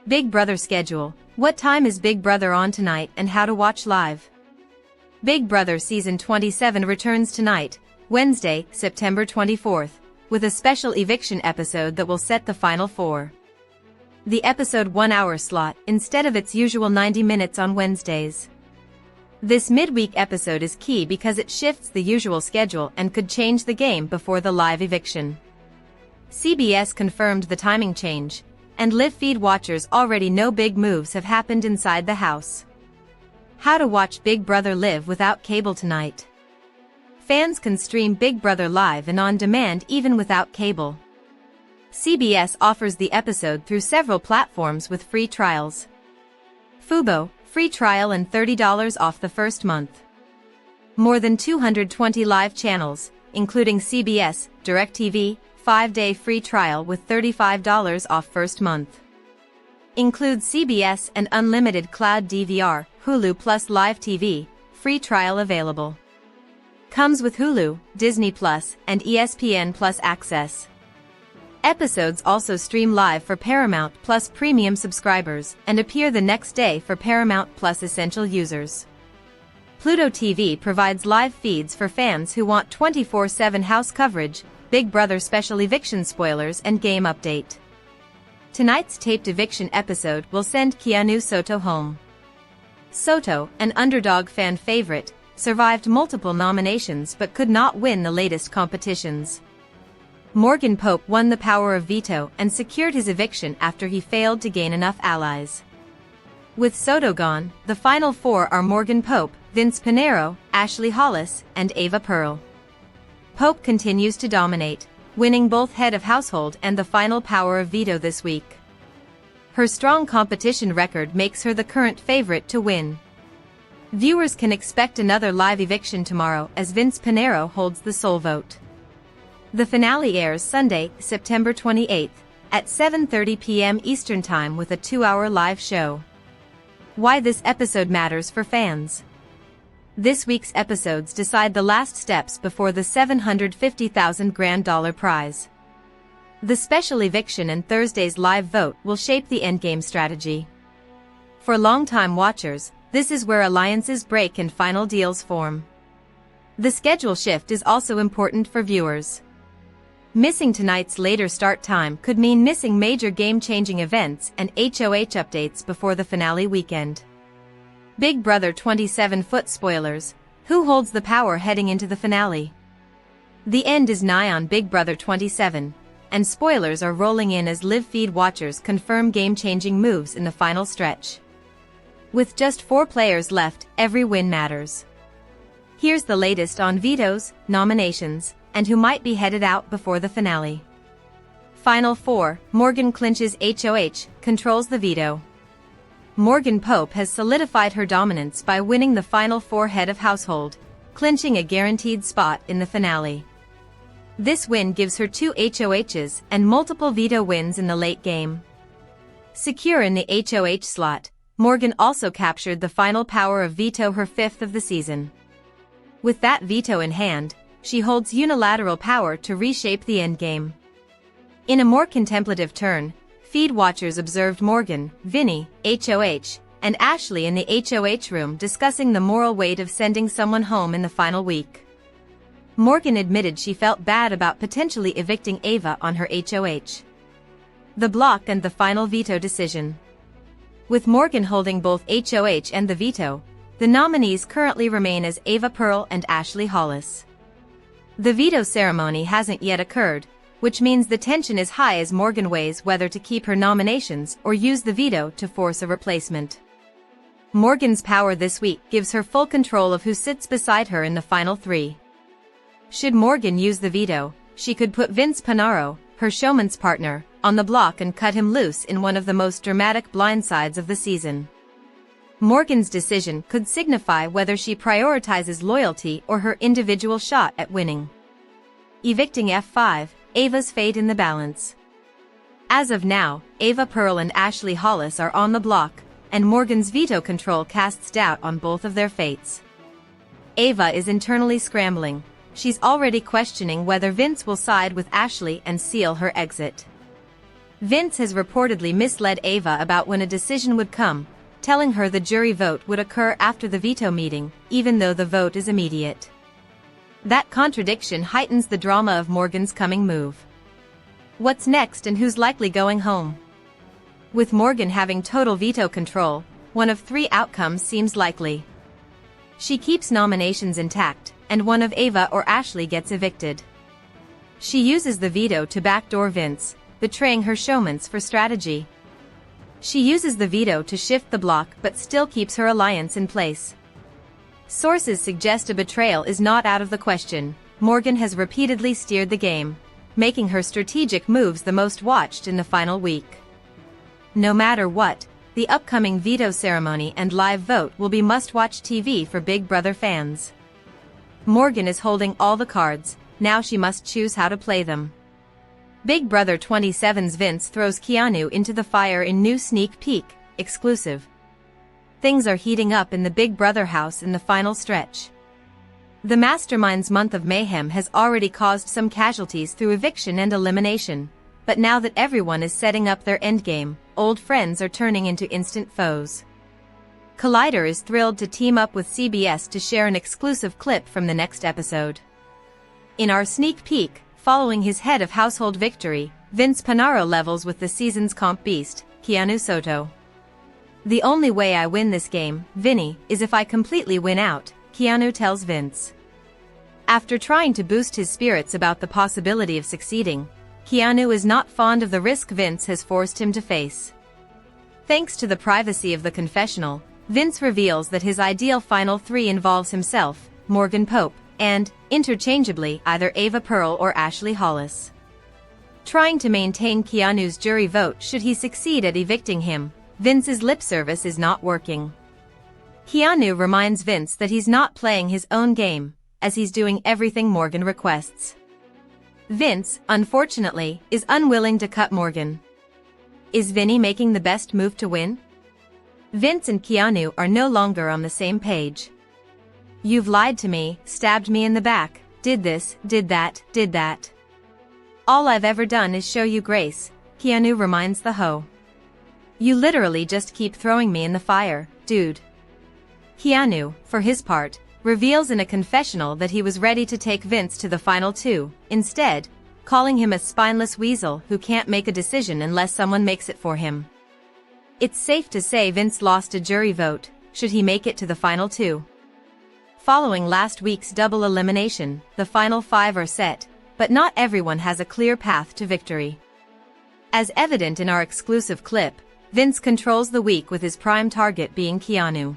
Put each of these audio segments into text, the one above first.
Big Brother schedule. What time is Big Brother on tonight and how to watch live? Big Brother Season 27 returns tonight, Wednesday, September 24th, with a special eviction episode that will set the final four. The episode 1-hour slot instead of its usual 90 minutes on Wednesdays. This midweek episode is key because it shifts the usual schedule and could change the game before the live eviction. CBS confirmed the timing change, and live feed watchers already know big moves have happened inside the house. How to watch Big Brother live without cable tonight. Fans can stream Big Brother live and on demand even without cable. CBS offers the episode through several platforms with free trials. Fubo, free trial and $30 off the first month. More than 220 live channels, including CBS, DirecTV, 5-day free trial with $35 off first month. Includes CBS and unlimited cloud DVR, Hulu Plus Live TV, free trial available. Comes with Hulu, Disney Plus, and ESPN Plus access. Episodes also stream live for Paramount Plus premium subscribers and appear the next day for Paramount Plus essential users. Pluto TV provides live feeds for fans who want 24/7 house coverage, Big Brother special eviction spoilers and game update. Tonight's taped eviction episode will send Keanu Soto home. Soto, an underdog fan favorite, survived multiple nominations but could not win the latest competitions. Morgan Pope won the power of veto and secured his eviction after he failed to gain enough allies. With Soto gone, the final four are Morgan Pope, Vince Panero, Ashley Hollis, and Ava Pearl. Pope continues to dominate, winning both head of household and the final power of veto this week. Her strong competition record makes her the current favorite to win. Viewers can expect another live eviction tomorrow as Vince Panero holds the sole vote. The finale airs Sunday, September 28th, at 7:30 p.m. Eastern Time with a 2-hour live show. Why this episode matters for fans. This week's episodes decide the last steps before the $750,000 grand prize. The special eviction and Thursday's live vote will shape the endgame strategy. For longtime watchers, this is where alliances break and final deals form. The schedule shift is also important for viewers. Missing tonight's later start time could mean missing major game-changing events and HOH updates before the finale weekend. Big Brother 27-foot spoilers. Who holds the power heading into the finale? The end is nigh on Big Brother 27, and spoilers are rolling in as live feed watchers confirm game-changing moves in the final stretch. With just 4 players left, every win matters. Here's the latest on vetoes, nominations, and who might be headed out before the finale. Final 4, Morgan clinches HOH, controls the veto. Morgan Pope has solidified her dominance by winning the final 4 head of household, clinching a guaranteed spot in the finale. This win gives her 2 HOHs and multiple veto wins in the late game. Secure in the HOH slot, Morgan also captured the final power of veto, her 5th of the season. With that veto in hand, she holds unilateral power to reshape the endgame. In a more contemplative turn, feed watchers observed Morgan, Vinny, HOH, and Ashley in the HOH room discussing the moral weight of sending someone home in the final week. Morgan admitted she felt bad about potentially evicting Ava on her HOH. The block and the final veto decision. With Morgan holding both HOH and the veto, the nominees currently remain as Ava Pearl and Ashley Hollis. The veto ceremony hasn't yet occurred, which means the tension is high as Morgan weighs whether to keep her nominations or use the veto to force a replacement. Morgan's power this week gives her full control of who sits beside her in the final 3. Should Morgan use the veto, she could put Vince Panero, her showman's partner, on the block and cut him loose in one of the most dramatic blindsides of the season. Morgan's decision could signify whether she prioritizes loyalty or her individual shot at winning. Evicting F5, Ava's fate in the balance. As of now, Ava Pearl and Ashley Hollis are on the block, and Morgan's veto control casts doubt on both of their fates. Ava is internally scrambling. She's already questioning whether Vince will side with Ashley and seal her exit. Vince has reportedly misled Ava about when a decision would come, telling her the jury vote would occur after the veto meeting, even though the vote is immediate. That contradiction heightens the drama of Morgan's coming move. What's next and who's likely going home? With Morgan having total veto control, one of three outcomes seems likely. She keeps nominations intact, and one of Ava or Ashley gets evicted. She uses the veto to backdoor Vince, betraying her showmans for strategy. She uses the veto to shift the block but still keeps her alliance in place. Sources suggest a betrayal is not out of the question. Morgan has repeatedly steered the game, making her strategic moves the most watched in the final week. No matter what, the upcoming veto ceremony and live vote will be must-watch TV for Big Brother fans. Morgan is holding all the cards, now she must choose how to play them. Big Brother 27's Vince throws Keanu into the fire in new sneak peek, exclusive. Things are heating up in the Big Brother house in the final stretch. The Mastermind's month of mayhem has already caused some casualties through eviction and elimination, but now that everyone is setting up their endgame, old friends are turning into instant foes. Collider is thrilled to team up with CBS to share an exclusive clip from the next episode. In our sneak peek, following his head of household victory, Vince Panero levels with the season's comp beast, Keanu Soto. The only way I win this game, Vinny, is if I completely win out, Keanu tells Vince. After trying to boost his spirits about the possibility of succeeding, Keanu is not fond of the risk Vince has forced him to face. Thanks to the privacy of the confessional, Vince reveals that his ideal final three involves himself, Morgan Pope, and, interchangeably, either Ava Pearl or Ashley Hollis. Trying to maintain Keanu's jury vote should he succeed at evicting him, Vince's lip service is not working. Keanu reminds Vince that he's not playing his own game, as he's doing everything Morgan requests. Vince, unfortunately, is unwilling to cut Morgan. Is Vinny making the best move to win? Vince and Keanu are no longer on the same page. You've lied to me, stabbed me in the back, did this, did that, did that. All I've ever done is show you grace, Keanu reminds the hoe. You literally just keep throwing me in the fire, dude. Keanu, for his part, reveals in a confessional that he was ready to take Vince to the final two, instead, calling him a spineless weasel who can't make a decision unless someone makes it for him. It's safe to say Vince lost a jury vote, should he make it to the final two. Following last week's double elimination, the final five are set, but not everyone has a clear path to victory. As evident in our exclusive clip, Vince controls the week with his prime target being Keanu.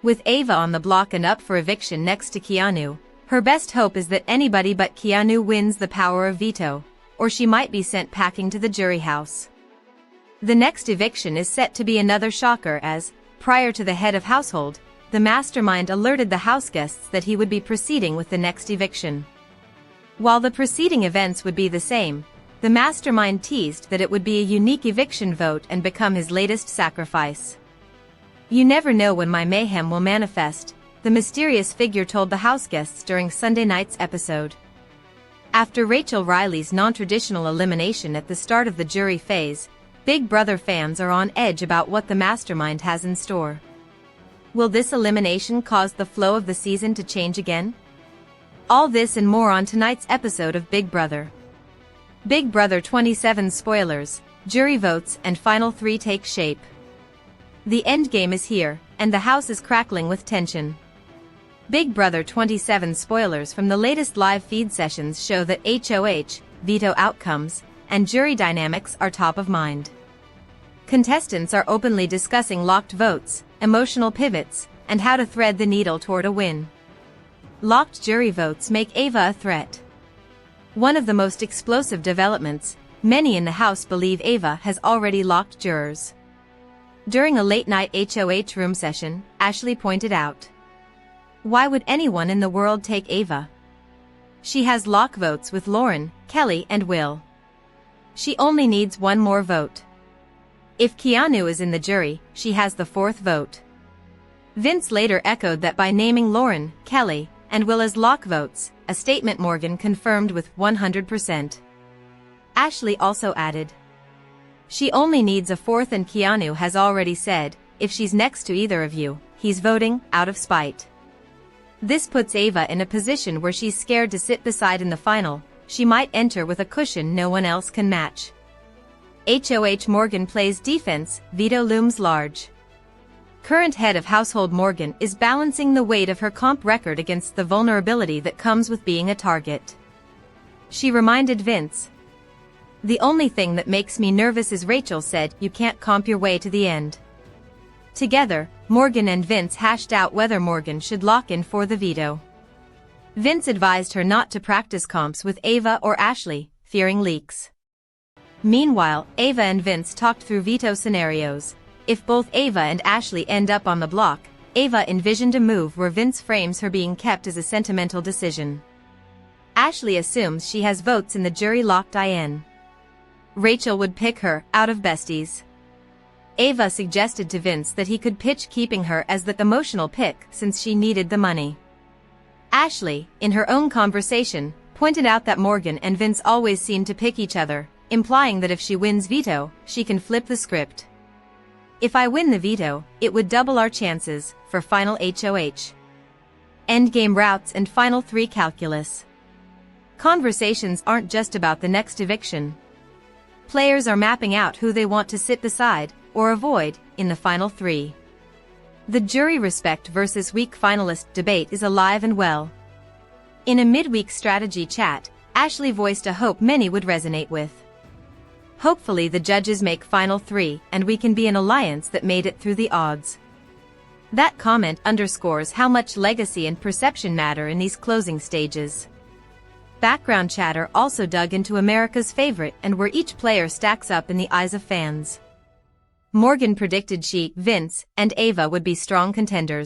With Ava on the block and up for eviction next to Keanu, her best hope is that anybody but Keanu wins the power of veto, or she might be sent packing to the jury house. The next eviction is set to be another shocker as, prior to the head of household, the mastermind alerted the house guests that he would be proceeding with the next eviction. While the preceding events would be the same, the mastermind teased that it would be a unique eviction vote and become his latest sacrifice. You never know when my mayhem will manifest, the mysterious figure told the house guests during Sunday night's episode. After Rachel Riley's non-traditional elimination at the start of the jury phase, Big Brother fans are on edge about what the mastermind has in store. Will this elimination cause the flow of the season to change again? All this and more on tonight's episode of Big Brother. Big Brother 27 spoilers, jury votes and final three take shape. The endgame is here, and the house is crackling with tension. Big Brother 27 spoilers from the latest live feed sessions show that HOH, veto outcomes, and jury dynamics are top of mind. Contestants are openly discussing locked votes, emotional pivots, and how to thread the needle toward a win. Locked jury votes make Ava a threat. One of the most explosive developments, many in the house believe Ava has already locked jurors. During a late-night HOH room session, Ashley pointed out, "Why would anyone in the world take Ava? She has lock votes with Lauren, Kelly and Will. She only needs one more vote. If Keanu is in the jury, she has the fourth vote." Vince later echoed that by naming Lauren, Kelly, and Will as lock votes, a statement Morgan confirmed with 100%. Ashley also added, She only needs a fourth, and Keanu has already said, if she's next to either of you, he's voting out of spite. This puts Ava in a position where she's scared to sit beside in the final. She might enter with a cushion no one else can match. HOH Morgan plays defense, Veto looms large. Current head of household Morgan is balancing the weight of her comp record against the vulnerability that comes with being a target. She reminded Vince, "The only thing that makes me nervous is Rachel said you can't comp your way to the end." Together, Morgan and Vince hashed out whether Morgan should lock in for the veto. Vince advised her not to practice comps with Ava or Ashley, fearing leaks. Meanwhile, Ava and Vince talked through veto scenarios. If both Ava and Ashley end up on the block, Ava envisioned a move where Vince frames her being kept as a sentimental decision. Ashley assumes she has votes in the jury-locked IN. Rachel would pick her out of besties. Ava suggested to Vince that he could pitch keeping her as the emotional pick since she needed the money. Ashley, in her own conversation, pointed out that Morgan and Vince always seem to pick each other, implying that if she wins veto, she can flip the script. If I win the veto, it would double our chances for final HOH. Endgame routes and final 3 calculus. Conversations aren't just about the next eviction. Players are mapping out who they want to sit beside or avoid in the final 3. The jury respect versus weak finalist debate is alive and well. In a midweek strategy chat, Ashley voiced a hope many would resonate with. Hopefully the judges make final 3 and we can be an alliance that made it through the odds. That comment underscores how much legacy and perception matter in these closing stages. Background chatter also dug into America's favorite and where each player stacks up in the eyes of fans. Morgan predicted she, Vince, and Ava would be strong contenders.